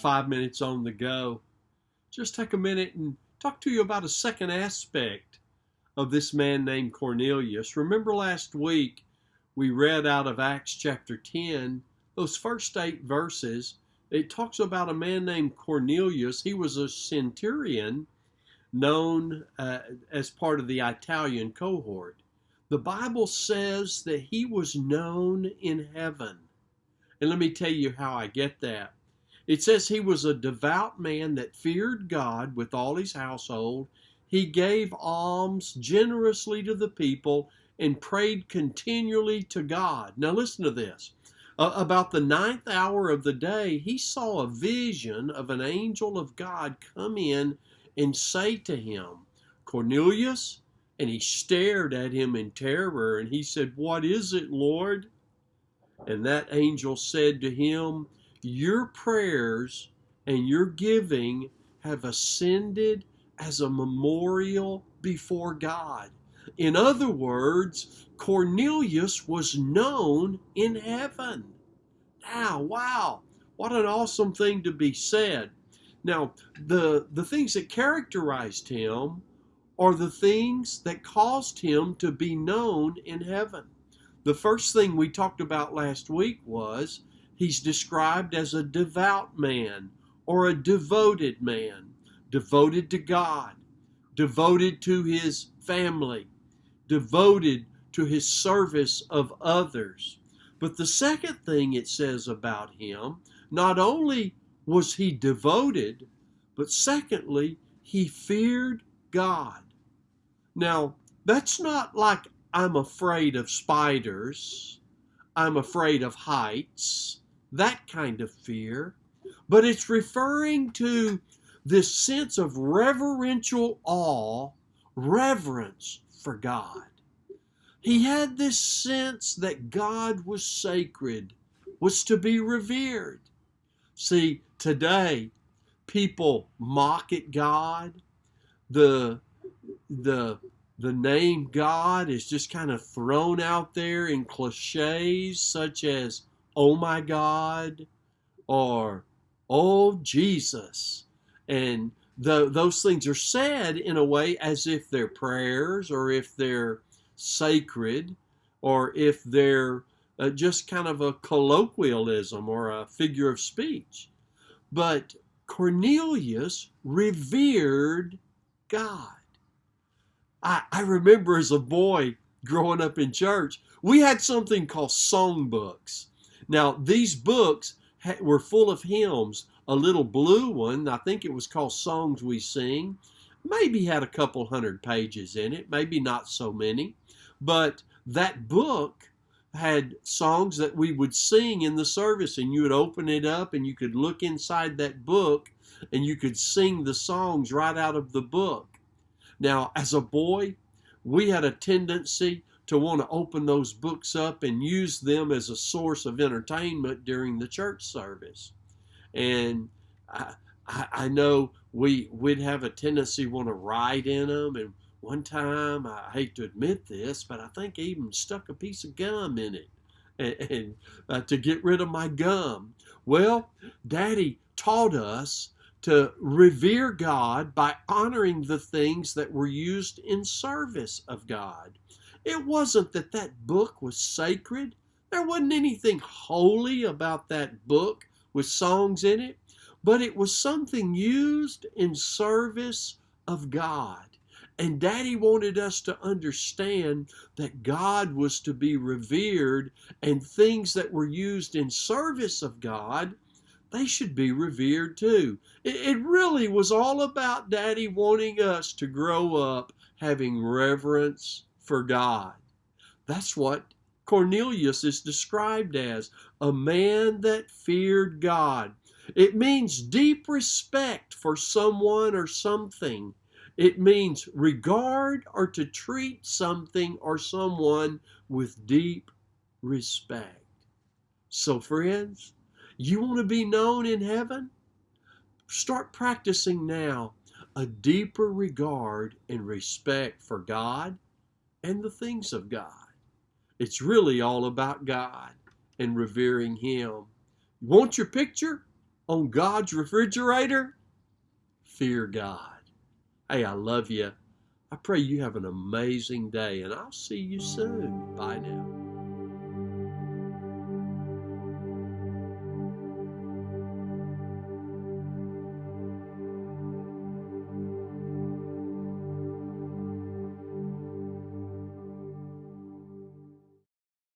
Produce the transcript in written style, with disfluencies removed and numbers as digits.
5 minutes on the go. Just take a minute and talk to you about a second aspect of this man named Cornelius. Remember last week we read out of Acts chapter 10, those first 8 verses. It talks about a man named Cornelius. He was a centurion known as part of the Italian cohort. The Bible says that he was known in heaven. And let me tell you how I get that. It says he was a devout man that feared God with all his household. He gave alms generously to the people and prayed continually to God. Now listen to this. About the 9th hour of the day, he saw a vision of an angel of God come in and say to him, "Cornelius," and he stared at him in terror, and he said, "What is it, Lord?" And that angel said to him, "Your prayers and your giving have ascended as a memorial before God." In other words, Cornelius was known in heaven. Now, wow, what an awesome thing to be said. Now, the things that characterized him are the things that caused him to be known in heaven. The first thing we talked about last week was he's described as a devout man or a devoted man, devoted to God, devoted to his family, devoted to his service of others. But the second thing it says about him, not only was he devoted, but secondly, he feared God. Now, that's not like I'm afraid of spiders, I'm afraid of heights, that kind of fear, but it's referring to this sense of reverential awe, reverence for God. He had this sense that God was sacred, was to be revered. See, today, people mock at God. The name God is just kind of thrown out there in cliches such as, "Oh my God," or "Oh Jesus." And those things are said in a way as if they're prayers, or if they're sacred, or if they're just kind of a colloquialism or a figure of speech. But Cornelius revered God. I remember as a boy growing up in church, we had something called songbooks. Now, these books were full of hymns. A little blue one, I think it was called Songs We Sing, maybe had a couple hundred pages in it, maybe not so many. But that book had songs that we would sing in the service, and you would open it up and you could look inside that book and you could sing the songs right out of the book. Now, as a boy, we had a tendency to want to open those books up and use them as a source of entertainment during the church service. And I know we'd have a tendency to want to write in them. And one time, I hate to admit this, but I think I even stuck a piece of gum in it and to get rid of my gum. Well, Daddy taught us to revere God by honoring the things that were used in service of God. It wasn't that that book was sacred. There wasn't anything holy about that book with songs in it, but it was something used in service of God. And Daddy wanted us to understand that God was to be revered, and things that were used in service of God, they should be revered too. It really was all about Daddy wanting us to grow up having reverence for God. That's what Cornelius is described as, a man that feared God. It means deep respect for someone or something. It means regard or to treat something or someone with deep respect. So friends, you want to be known in heaven? Start practicing now a deeper regard and respect for God and the things of God. It's really all about God and revering Him. Want your picture? on God's refrigerator, fear God. Hey, I love you. I pray you have an amazing day, and I'll see you soon. Bye now.